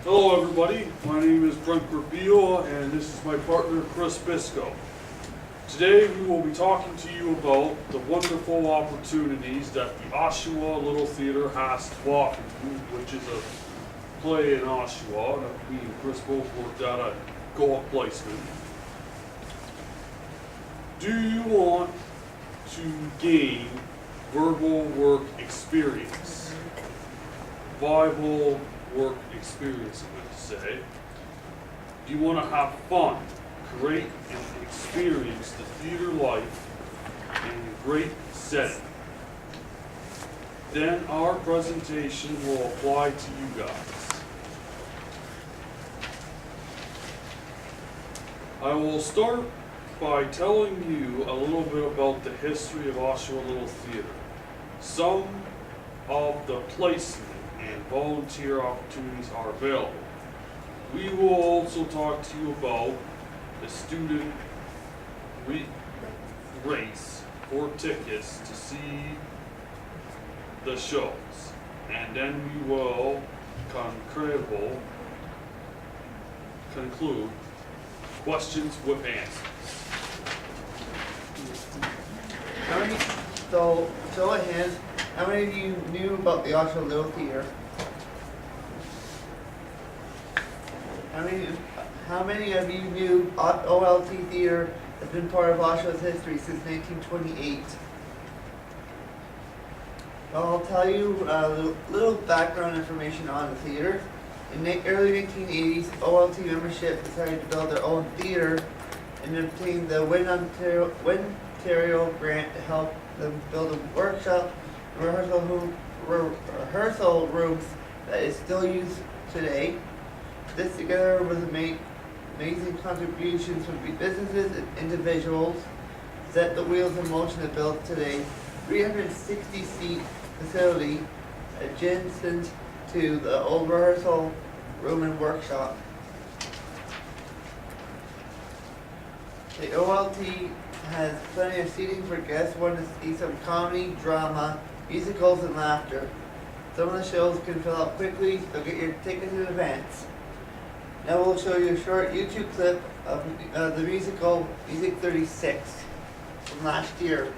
Hello everybody, my name is Brent Gravio and this is my partner Chris Bisco. Today we will be talking to you about the wonderful opportunities that the Oshawa Little Theatre has to offer you, which is a play in Oshawa that me and Chris both worked at a co-op placement. Do you want to gain verbal work experience? Viable work experience, I meant to say. Do you want to have fun, create and experience the theater life in a great setting? Then our presentation will apply to you guys. I will start by telling you a little bit about the history of Oshawa Little Theatre, some of the placement and volunteer opportunities are available. We will also talk to you about the student race for tickets to see the shows, and then we will conclude questions with answers. So, show of hands, how many of you knew about the Oshawa Little Theatre? How many of you knew OLT Theatre has been part of Oshawa's history since 1928? Well, I'll tell you a little background information on the theatre. In the early 1980s, OLT membership decided to build their own theatre and obtained the Win Ontario grant to help them build a workshop rehearsal rooms that is still used today. This, together with amazing contributions from businesses and individuals, set the wheels in motion to build today 360-seat facility adjacent to the old rehearsal room and workshop. The OLT has plenty of seating for guests who want to see some comedy, drama, musicals, and laughter. Some of the shows can fill up quickly, so get your tickets in advance. Now we'll show you a short YouTube clip of the musical Music 36 from last year.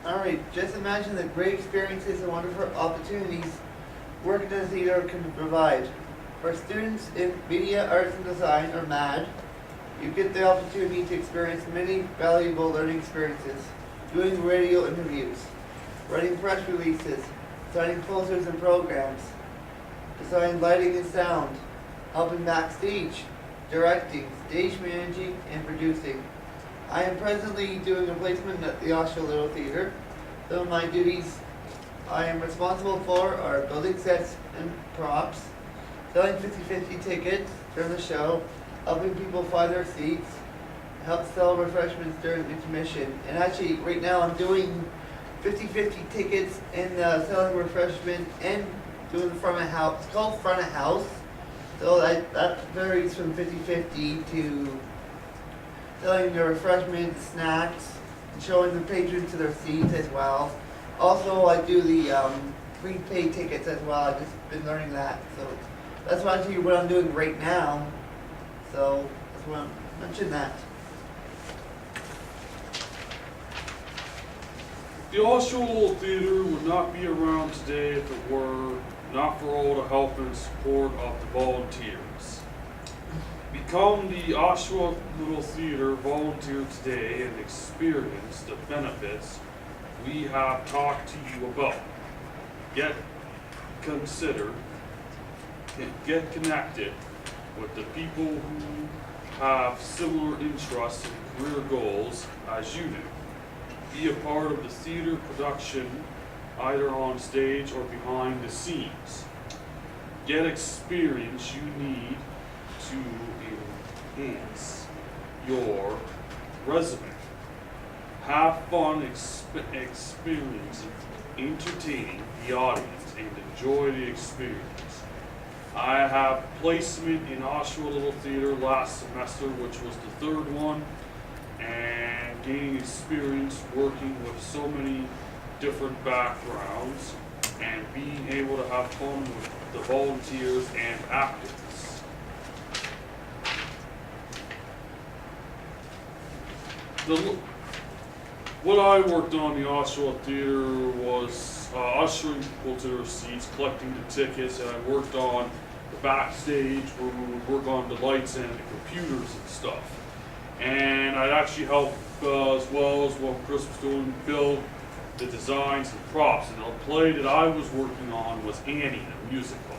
Alright, just imagine the great experiences and wonderful opportunities working in the theatre can provide. For students in media, arts and design, or MAD, you get the opportunity to experience many valuable learning experiences, doing radio interviews, writing press releases, designing posters and programs, designing lighting and sound, helping backstage, directing, stage managing, and producing. I am presently doing a placement at the Oshawa Little Theatre. Some of my duties I am responsible for are building sets and props, selling 50/50 tickets during the show, helping people find their seats, help sell refreshments during intermission. And actually, right now I'm doing 50/50 tickets and selling refreshment and doing the front of house. It's called front of house. So that varies from 50/50 to selling the refreshments, snacks, and showing the patrons to their seats as well. Also, I do the prepaid tickets as well. I've just been learning that. So that's actually what I'm doing right now. So that's why I mentioned that. The Oshawa Little Theater would not be around today if it were not for all the help and support of the volunteers. Become the Oshawa Little Theater volunteer today and experience the benefits we have talked to you about. Get considered, get connected with the people who have similar interests and career goals as you do. Be a part of the theater production, either on stage or behind the scenes. Get experience you need to enhance your resume. Have fun experience entertaining the audience and enjoy the experience. I have placement in Oshawa Little Theater last semester, which was the third one, and gaining experience working with so many different backgrounds and being able to have fun with the volunteers and actors. What I worked on in the Oshawa Theater was ushering people to their seats, collecting the tickets, and I worked on the backstage where we would work on the lights and the computers and stuff. And I'd actually help as well as what Chris was doing, build the designs and props. And the play that I was working on was Annie, the musical,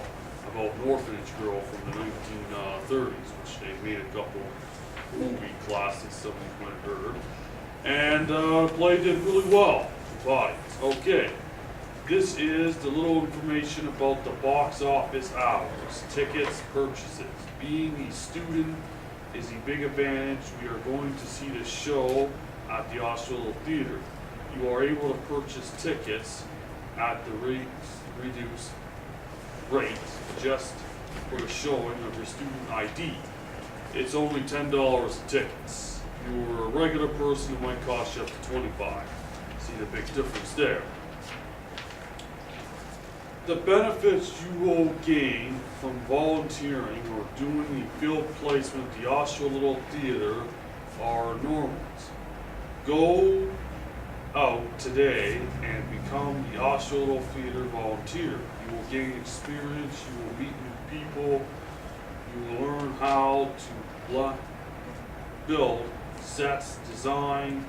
about an orphanage girl from the 1930s, which they made a couple movie classics, some of you might have heard. And the play did really well with the audience. Okay, this is the little information about the box office hours, tickets, purchases. Being a student is a big advantage. We are going to see the show at the Oshawa Little Theater. You are able to purchase tickets at the reduced rate just for the showing of your student ID. It's only $10 tickets. If you were a regular person, it might cost you up to $25. See the big difference there. The benefits you will gain from volunteering or doing a field placement at the Oshawa Little Theater are enormous. Go out today and become the Oshawa Little Theater volunteer. You will gain experience, you will meet new people, you will learn how to build sets, design,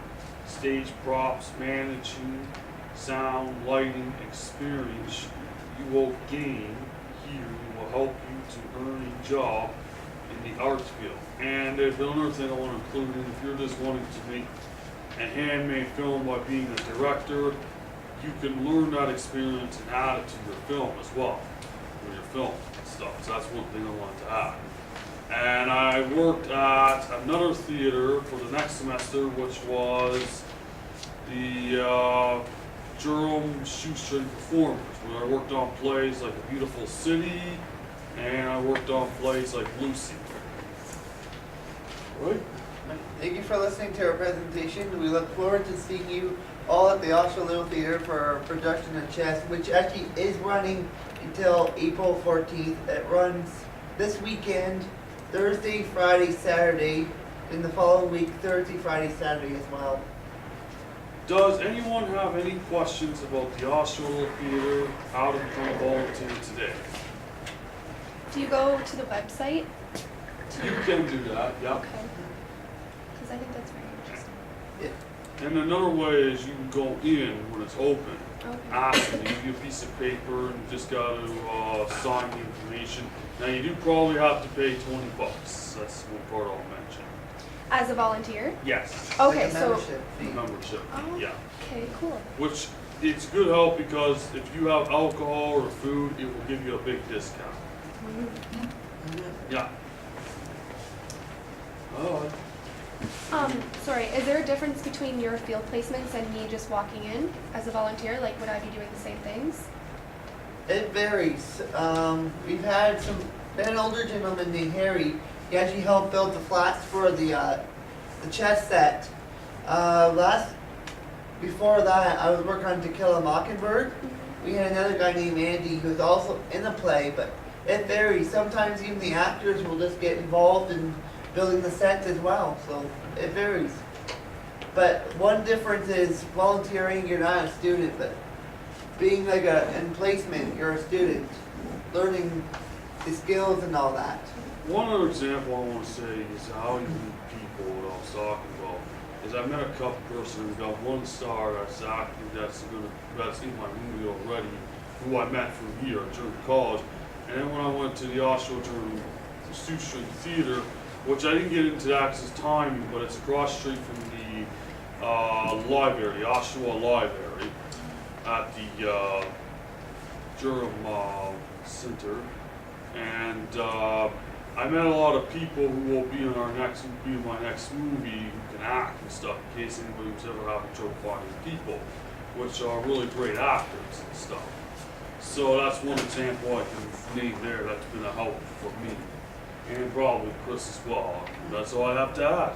stage props, managing, sound, lighting, experience you will gain here will help you to earn a job in the arts field. And there's another thing I want to include in, if you're just wanting to make a handmade film by being a director, you can learn that experience and add it to your film as well, with your film and stuff. So that's one thing I wanted to add. And I worked at another theater for the next semester, which was the Durham Shoestring Performers, where I worked on plays like A Beautiful City, and I worked on plays like Lucy. Right? Thank you for listening to our presentation. We look forward to seeing you all at the Oshawa Little Theater for our production of Chess, which actually is running until April 14th. It runs this weekend, Thursday, Friday, Saturday, and the following week, Thursday, Friday, Saturday as well. Does anyone have any questions about the Oshawa Little Theater, how to become a volunteer today? Do you go to the website? You can do that, yeah. Okay. Because I think that's very interesting. Yeah. And another way is you can go in when it's open. Okay. Ask them, they give you a piece of paper and you just got to sign the information. Now you do probably have to pay $20. That's one part I'll mention. As a volunteer? Yes. Okay, Like a so. membership fee. Membership, Oh, yeah. okay, cool. Which it's good help because if you have alcohol or food, it will give you a big discount. Yeah. Oh, Sorry, is there a difference between your field placements and me just walking in as a volunteer? Like, would I be doing the same things? It varies. We've had an older gentleman named Harry. He actually helped build the flats for the chess set. Before that, I was working on To Kill a Mockingbird. We had another guy named Andy who was also in the play, but it varies. Sometimes even the actors will just get involved in building the sets as well, so it varies. But one difference is volunteering, you're not a student, but being like in placement, you're a student, learning the skills and all that. one other example I want to say is how you meet people, what I was talking about. Is I met a couple person who got 1 star that's acting, that's in my movie already, who I met from here during college. And then when I went to the Oshawa during the Sioux Street Theater, which I didn't get into that because it's timing, but it's across the street from the library, the Oshawa Library, at the Durham Center. And I met a lot of people who will be in my next movie who can act and stuff, in case anybody was ever having trouble finding people, which are really great actors and stuff. So that's one example I can name there that's been a help for me, and probably Chris as well. That's all I have to add.